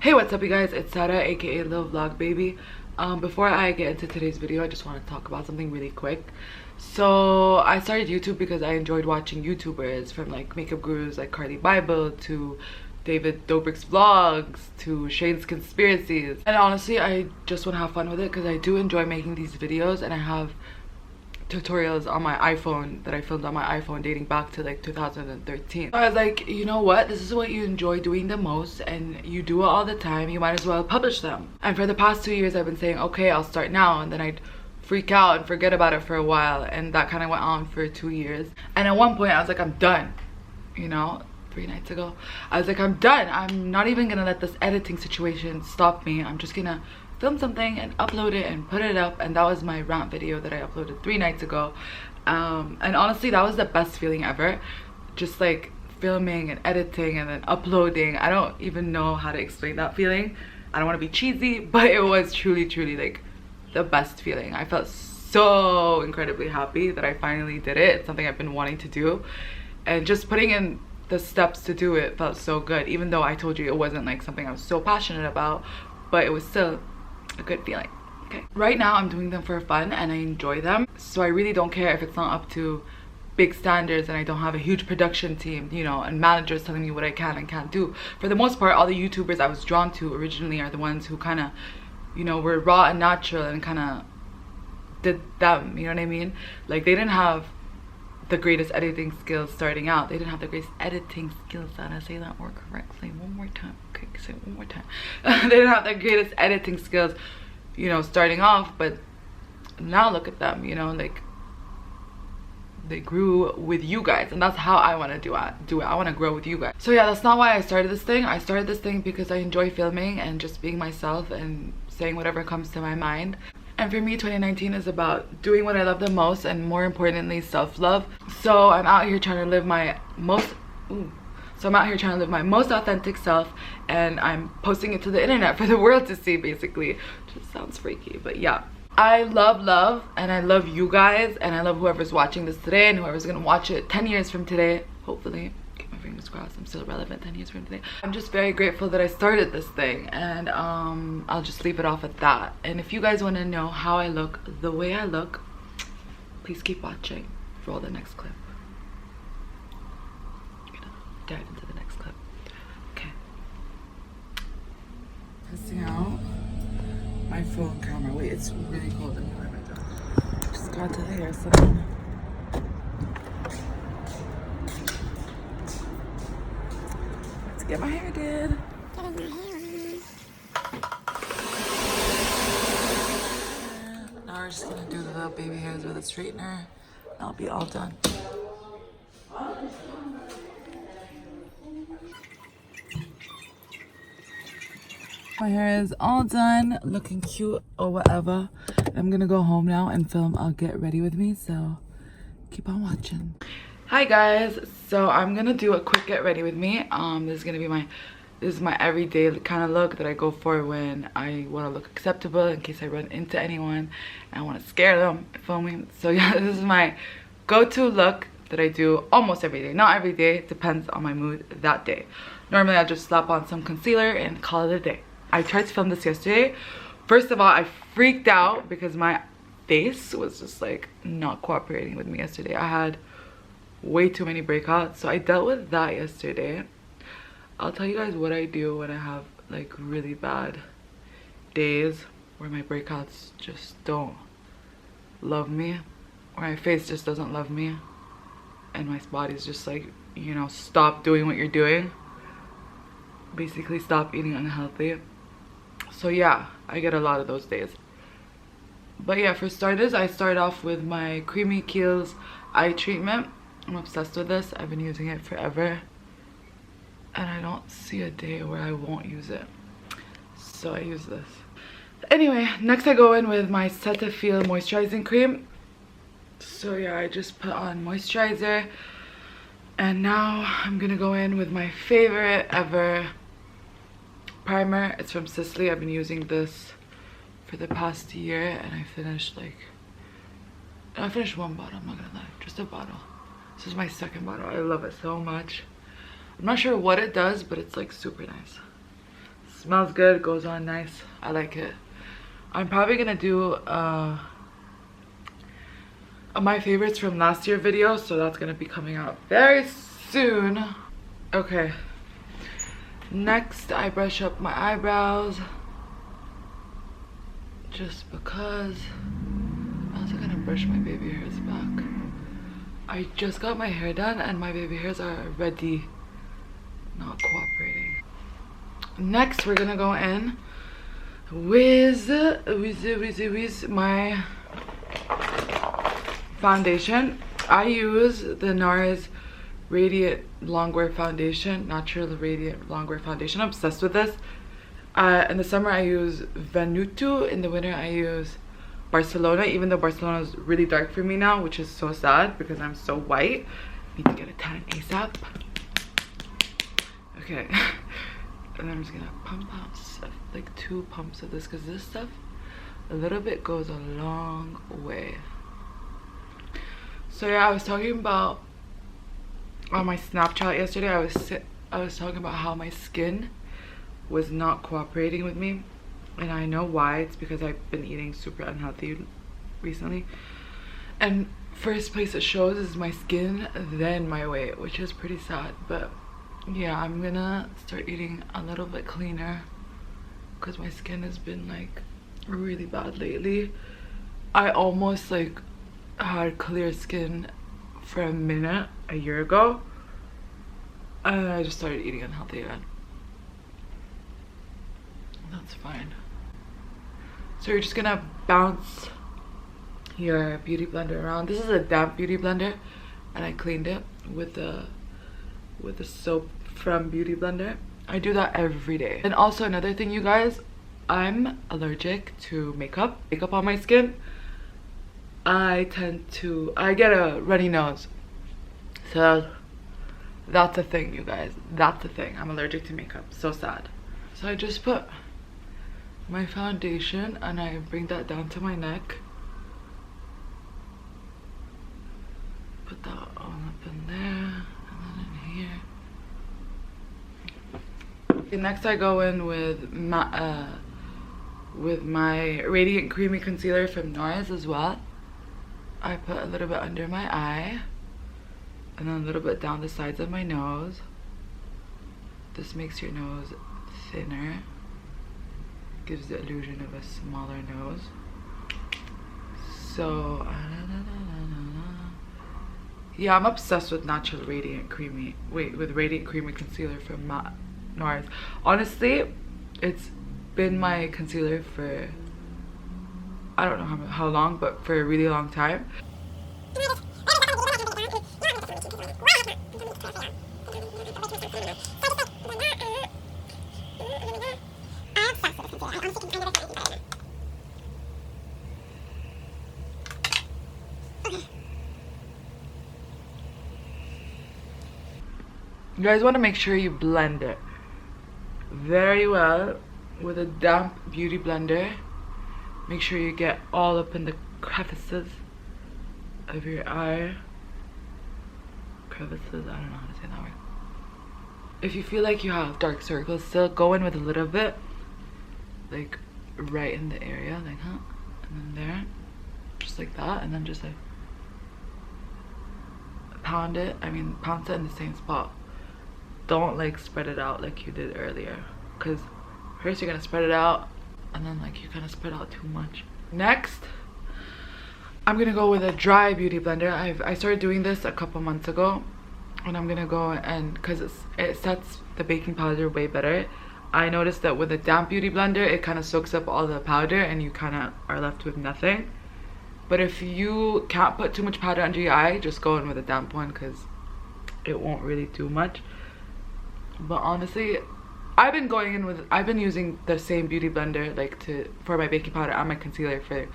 Hey, what's up you guys? It's Sarah, aka Lilvlogbaby. Before I get into today's video, I just want to talk about something really quick. So I started YouTube because I enjoyed watching YouTubers, from like makeup gurus like Carly Bible to David Dobrik's vlogs to Shane's conspiracies. And honestly, I just want to have fun with it because I do enjoy making these videos, and I have tutorials on my iPhone that I filmed on my iPhone dating back to like 2013. So I was like, you know what, this is what you enjoy doing the most and you do it all the time, you might as well publish them. And for the past 2 years I've been saying, okay, I'll start now, and then I'd freak out and forget about it for a while, and that kind of went on for 2 years. And at one point I was like, I'm done, you know, 3 nights ago I was like, I'm done. I'm not even gonna let this editing situation stop me. I'm just gonna film something and upload it and put it up. And that was my rant video that I uploaded 3 nights ago. And honestly, that was the best feeling ever, just like filming and editing and then uploading. I don't even know how to explain that feeling. I don't want to be cheesy, but it was truly like the best feeling. I felt so incredibly happy that I finally did it. It's something I've been wanting to do, and just putting in the steps to do it felt so good, even though I told you it wasn't like something I was so passionate about, but it was still a good feeling. Okay, right now I'm doing them for fun and I enjoy them, so I really don't care if it's not up to big standards and I don't have a huge production team, you know, and managers telling me what I can and can't do. For the most part, all the YouTubers I was drawn to originally are the ones who kind of, you know, were raw and natural and kind of did them, you know what I mean? Like, they didn't have the greatest editing skills starting out. They didn't have the greatest editing skills. Did I say that more correctly? One more time. Okay, say it one more time. They didn't have the greatest editing skills, you know, starting off, but now look at them, you know, like they grew with you guys, and that's how I want to do it. I want to grow with you guys. So yeah, that's not why I started this thing. I started this thing because I enjoy filming and just being myself and saying whatever comes to my mind. And for me, 2019 is about doing what I love the most, and more importantly, self-love. So I'm out here trying to live my most authentic self, and I'm posting it to the internet for the world to see, basically. Just sounds freaky, but yeah. I love, and I love you guys, and I love whoever's watching this today and whoever's gonna watch it 10 years from today, hopefully. Keep my fingers crossed, I'm still relevant 10 years from today. I'm just very grateful that I started this thing, and I'll just leave it off at that. And if you guys want to know how I look, the way I look, please keep watching. Roll the next clip. I'm gonna dive into the next clip. Okay. Testing out my phone camera. Wait, it's really cold in here. Just got to the hair salon. Let's get my hair did. Now we're just gonna do the little baby hairs with a straightener. I'll be all done. My hair is all done, looking cute or whatever. I'm gonna go home now and film I'll Get Ready With Me, so keep on watching. Hi guys, so I'm gonna do a quick get ready with me. This is my everyday kind of look that I go for when I want to look acceptable, in case I run into anyone and I want to scare them, feel me? So yeah, this is my go-to look that I do almost every day. Not every day, it depends on my mood that day. Normally I'll just slap on some concealer and call it a day. I tried to film this yesterday. First of all, I freaked out because my face was just like not cooperating with me yesterday. I had way too many breakouts, so I dealt with that yesterday. I'll tell you guys what I do when I have like really bad days where my breakouts just don't love me, or my face just doesn't love me, and my body's just like, you know, stop doing what you're doing. Basically stop eating unhealthy. So yeah, I get a lot of those days. But yeah, for starters, I start off with my Creamy Kiehl's eye treatment. I'm obsessed with this. I've been using it forever, and I don't see a day where I won't use it. So I use this. Anyway, next I go in with my Cetaphil Moisturizing Cream. So yeah, I just put on moisturizer. And now I'm gonna go in with my favorite ever primer. It's from Sisley. I've been using this for the past year, and I finished one bottle, I'm not gonna lie, just a bottle. This is my second bottle. I love it so much. I'm not sure what it does, but it's like super nice. Smells good, goes on nice. I like it. I'm probably gonna do my favorites from last year video, so that's gonna be coming out very soon. Okay, next I brush up my eyebrows just because. I'm also gonna brush my baby hairs back. I just got my hair done and my baby hairs are already not cooperating. Next we're gonna go in with my foundation. I use the NARS Radiant Longwear Foundation, Natural Radiant Longwear Foundation. I'm obsessed with this. In the summer I use Vanuatu. In the winter I use Barcelona, even though Barcelona is really dark for me now, which is so sad because I'm so white. I need to get a tan ASAP. Okay. And I'm just gonna pump out like 2 pumps of this because this stuff, a little bit goes a long way. So yeah, I was talking about on my Snapchat yesterday, I was talking about how my skin was not cooperating with me, and I know why. It's because I've been eating super unhealthy recently, and first place it shows is my skin, then my weight, which is pretty sad. But yeah, I'm gonna start eating a little bit cleaner because my skin has been like really bad lately. I almost like had clear skin for a minute a year ago, and I just started eating unhealthy again. That's fine. So you're just gonna bounce your beauty blender around. This is a damp beauty blender, and I cleaned it with the soap from Beauty Blender. I do that every day. And also another thing, you guys, I'm allergic to makeup on my skin. I get a runny nose, so that's a thing, you guys. That's a thing. I'm allergic to makeup. So sad. So I just put my foundation and I bring that down to my neck. Put that all up in there and then in here. Okay, next I go in with my Radiant Creamy Concealer from NARS as well. I put a little bit under my eye and then a little bit down the sides of my nose. This makes your nose thinner, gives the illusion of a smaller nose. So yeah, I'm obsessed with natural Radiant Creamy Radiant Creamy Concealer from NARS. Honestly, it's been my concealer for I don't know how long, but for a really long time. You guys want to make sure you blend it very well with a damp beauty blender. Make sure you get all up in the crevices of your eye. Crevices, I don't know how to say that word. If you feel like you have dark circles still, go in with a little bit, like right in the area, like that, and then there, just like that, and then just like pound it in the same spot. Don't like spread it out like you did earlier, because first you're gonna spread it out and then like you're gonna spread out too much. Next, I'm gonna go with a dry beauty blender. I started doing this a couple months ago, and I'm gonna go and because it sets the baking powder way better. I noticed that with a damp beauty blender, it kind of soaks up all the powder and you kind of are left with nothing. But if you can't put too much powder under your eye, just go in with a damp one because it won't really do much. But honestly, I've been using the same beauty blender like for my baking powder and my concealer for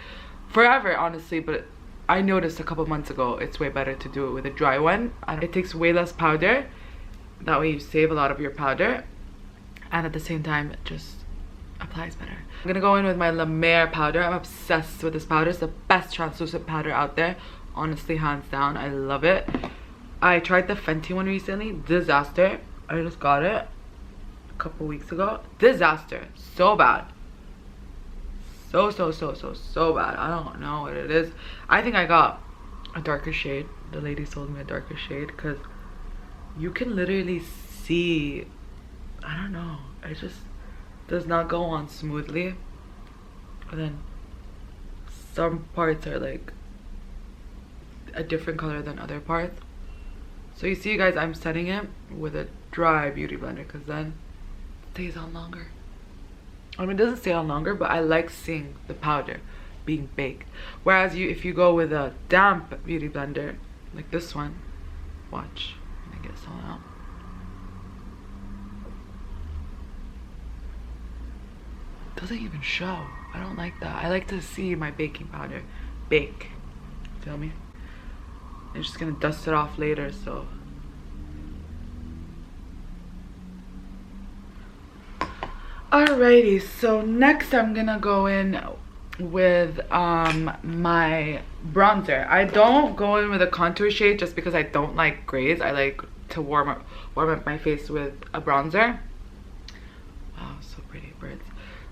forever, honestly. But I noticed a couple months ago it's way better to do it with a dry one, and it takes way less powder. That way you save a lot of your powder, and at the same time it just applies better. I'm gonna go in with my La Mer powder. I'm obsessed with this powder. It's the best translucent powder out there, honestly, hands down. I love it. I tried the Fenty one recently. Disaster. I just got it a couple weeks ago. Disaster. So bad. So bad. I don't know what it is. I think I got a darker shade. The lady sold me a darker shade because you can literally see, I don't know, it just does not go on smoothly. And then some parts are like a different color than other parts. So you see, guys, I'm setting it with a dry beauty blender because then it stays on longer. I mean, it doesn't stay on longer, but I like seeing the powder being baked. Whereas if you go with a damp beauty blender like this one, watch, let me get some out. It doesn't even show. I don't like that. I like to see my baking powder bake. Feel me? I'm just gonna dust it off later, so. Alrighty, so next I'm gonna go in with my bronzer. I don't go in with a contour shade just because I don't like grays. I like to warm up my face with a bronzer. Wow, so pretty, birds.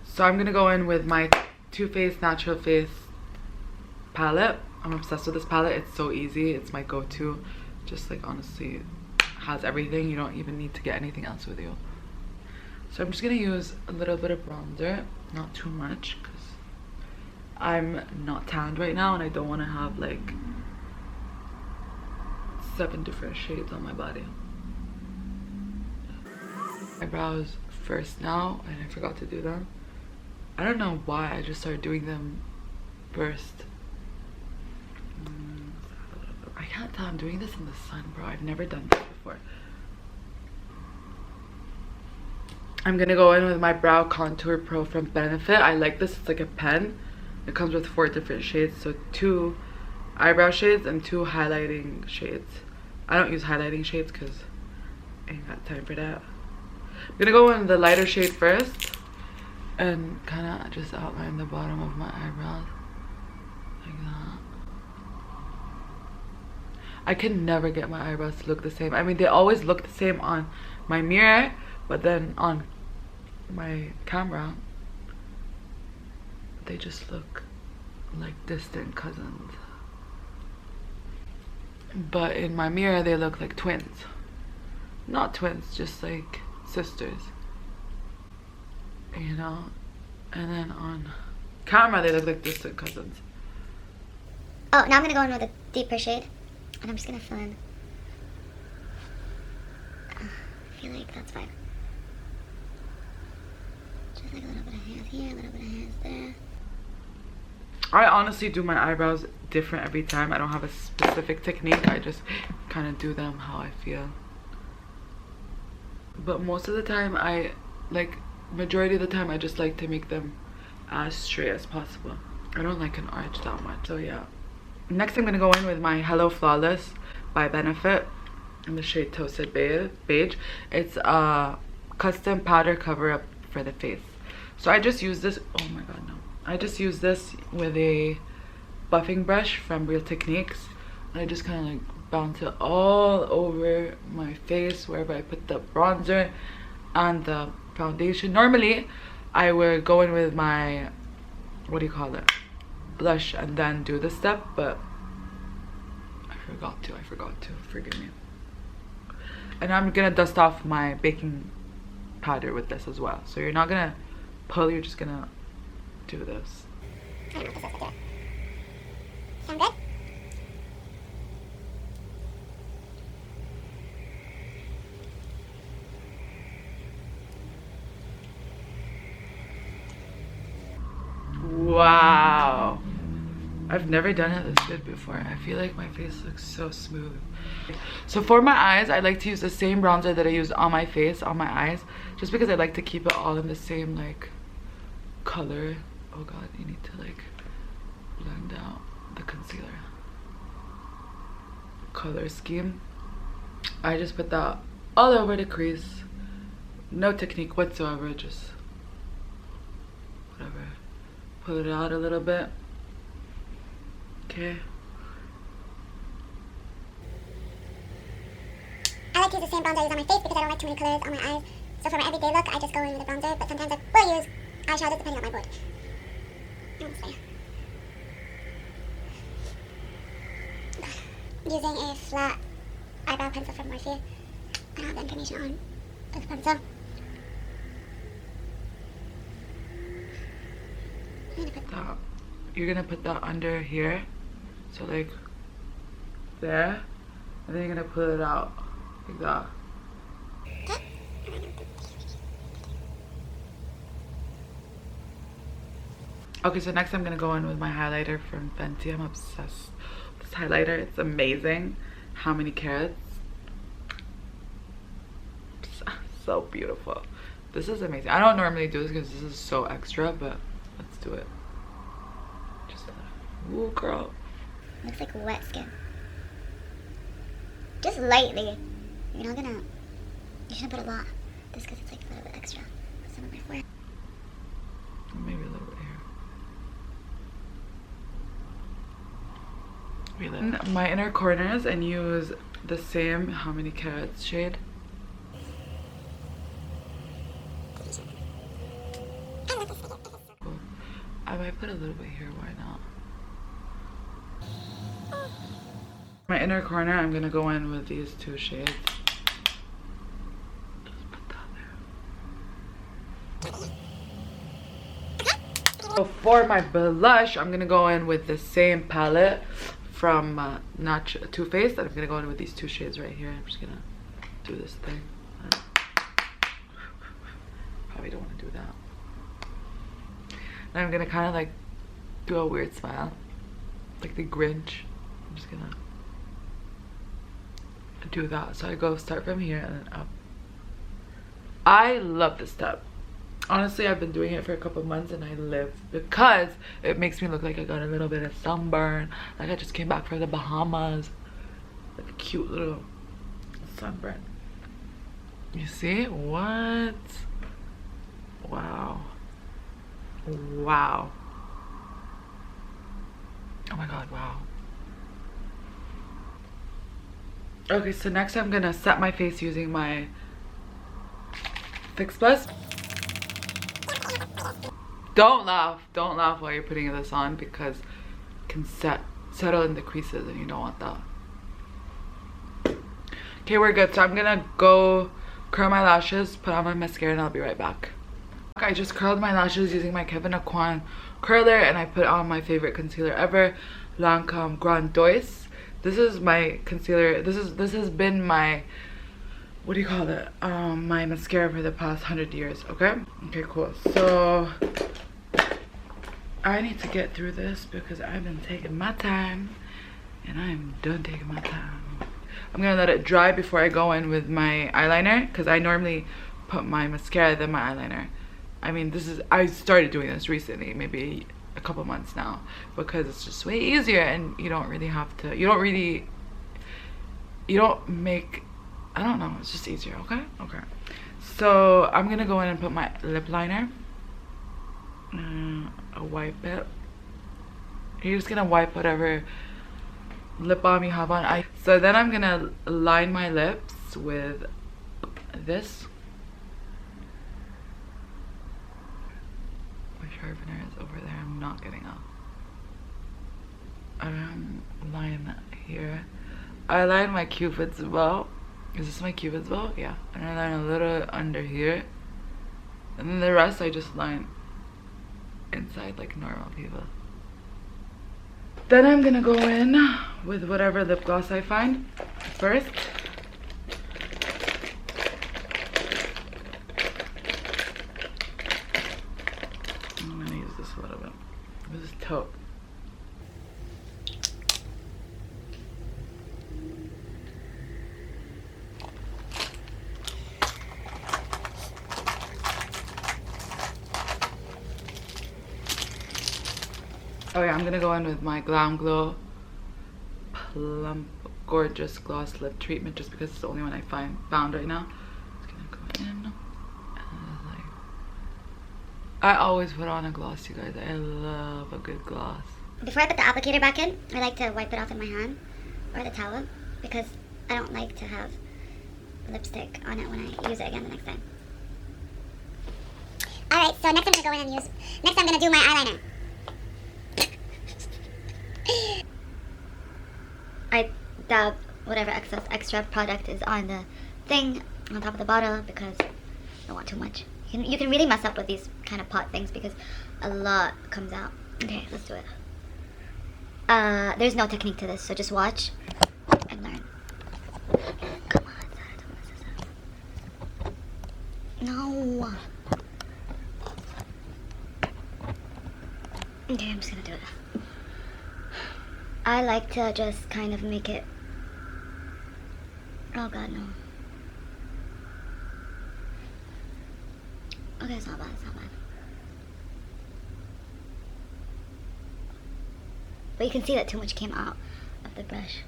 So I'm gonna go in with my Too Faced Natural Face palette. I'm obsessed with this palette. It's so easy. It's my go-to. Just like, honestly, has everything. You don't even need to get anything else with you. So I'm just gonna use a little bit of bronzer, not too much, because I'm not tanned right now and I don't want to have like 7 different shades on my body. Eyebrows first now, and I forgot to do them. I don't know why I just started doing them first. I can't tell. I'm doing this in the sun, bro. I've never done this before. I'm gonna go in with my Brow Contour Pro from Benefit. I like this. It's like a pen. It comes with 4 different shades. So 2 eyebrow shades and 2 highlighting shades. I don't use highlighting shades because I ain't got time for that. I'm gonna go in the lighter shade first and kind of just outline the bottom of my eyebrows like that. I can never get my eyebrows to look the same. I mean, they always look the same on my mirror, but then on my camera they just look like distant cousins, but in my mirror they look like twins. Not twins, just like sisters, you know. And then on camera they look like distant cousins. Oh, now I'm gonna go in with a deeper shade and I'm just gonna fill in. I feel like that's fine. Just like a little bit of hairs here, a little bit of hairs there. I honestly do my eyebrows different every time. I don't have a specific technique. I just kind of do them how I feel. But most of the time, majority of the time, I just like to make them as straight as possible. I don't like an arch that much. So yeah. Next, I'm going to go in with my Hello Flawless by Benefit in the shade Toasted Beige. It's a custom powder cover-up for the face. So I just use this. Oh my god, no. I just use this with a buffing brush from Real Techniques. And I just kind of like bounce it all over my face wherever I put the bronzer and the foundation. Normally, I would go in with my, what do you call it, blush and then do this step, but I forgot to. Forgive me. And I'm gonna dust off my baking powder with this as well. So you're not gonna pull, you're just gonna do this. I don't know what this is, but sound good? Wow, I've never done it this good before. I feel like my face looks so smooth. So for my eyes, I like to use the same bronzer that I use on my face, on my eyes, just because I like to keep it all in the same like color. Oh god, you need to like blend out the concealer color scheme. I just put that all over the crease. No technique whatsoever, just whatever. Pull it out a little bit. Okay. I like to use the same bronzer I use on my face because I don't like too many colors on my eyes. So for my everyday look, I just go in with a bronzer, but sometimes I will use eyeshadow depending on my mood. Honestly. Using a flat eyebrow pencil from Morphe. I don't have the information on this pencil. You're gonna put that under here, so like there, and then you're gonna pull it out like that. Okay, so next I'm gonna go in with my highlighter from Fenty. I'm obsessed with this highlighter. It's amazing. How many carats? So beautiful. This is amazing. I don't normally do this because this is so extra, but let's do it. Just ooh, girl. Looks like wet skin. Just lightly. You're not gonna. You shouldn't put a lot. Just because it's like a little bit extra. Some of my forehead. Maybe a little bit here. In my inner corners and use the same how many carats shade. I might put a little bit here, why not? My inner corner, I'm gonna go in with these two shades. Just put that there. So for my blush, I'm gonna go in with the same palette from Too Faced, and I'm gonna go in with these two shades right here. I'm just gonna do this thing. Probably don't want to do that. And I'm gonna kind of like do a weird smile, like the Grinch. I'm just gonna do that. So I go start from here and then up. I love this step. Honestly, I've been doing it for a couple months and I live because it makes me look like I got a little bit of sunburn, like I just came back from the Bahamas, like a cute little sunburn. You see? What? Wow. Wow. Oh my god, wow. Okay, so next I'm gonna set my face using my Fix Plus. Don't laugh while you're putting this on because it can settle in the creases and you don't want that. Okay, we're good. So I'm gonna go curl my lashes, put on my mascara, and I'll be right back. I just curled my lashes using my Kevin Aucoin curler, and I put on my favorite concealer ever, Lancome Grand Doise. This is my concealer. This has been my, what do you call it? My mascara for the past 100 years. Okay, cool. So I need to get through this because I've been taking my time, and I'm done taking my time. I'm gonna let it dry before I go in with my eyeliner because I normally put my mascara then my eyeliner. I mean, I started doing this recently, maybe a couple months now, because it's just way easier and you don't really have to, you don't make, I don't know, it's just easier, okay? Okay. So I'm gonna go in and put my lip liner. Wipe it. You're just gonna wipe whatever lip balm you have on. So then I'm gonna line my lips with this. My sharpener is over there. I'm not getting up. Line here. I line my cupid's bow. Is this my cupid's bow? Yeah. And I line a little under here. And then the rest I just line inside like normal people. Then I'm gonna go in with whatever lip gloss I find first. I'm gonna use this a little bit. This is taupe. Oh yeah, I'm gonna go in with my Glam Glow Plump Gorgeous Gloss Lip Treatment just because it's the only one I found right now. Just gonna go in. And like, I always put on a gloss, you guys. I love a good gloss. Before I put the applicator back in, I like to wipe it off in my hand or the towel because I don't like to have lipstick on it when I use it again the next time. next I'm gonna go in and use. Next I'm gonna do my eyeliner. I dab whatever excess extra product is on the thing on top of the bottle because I don't want too much. You can really mess up with these kind of pot things because a lot comes out. Okay, let's do it. There's no technique to this, so just watch and learn. Come on, Sarah, don't mess this up. No. Okay, I'm just gonna do it. I like to just kind of make it. Oh god, no. Okay, it's not bad, it's not bad. But you can see that too much came out of the brush.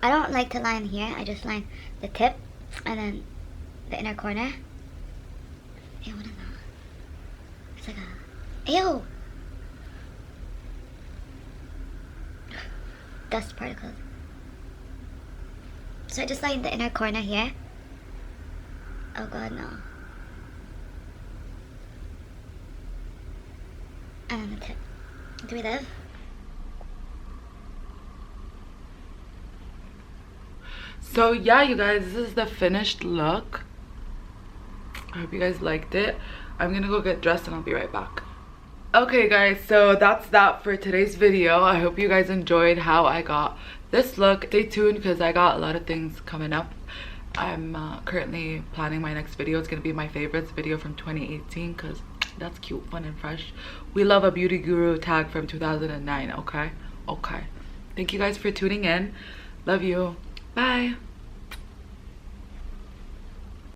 I don't like to line here, I just line the tip and then the inner corner. Ew, what is that? It's like a... Ew! Dust particles. So I just line the inner corner here. Oh god, no. And then the tip. Do we live? So yeah, you guys, this is the finished look. I hope you guys liked it. I'm gonna go get dressed and I'll be right back. Okay guys, so that's that for today's video. I hope you guys enjoyed how I got this look. Stay tuned because I got a lot of things coming up. I'm currently planning my next video. It's gonna be my favorites video from 2018 because that's cute, fun, and fresh. We love a beauty guru tag from 2009. Okay. Thank you guys for tuning in. Love you. Bye.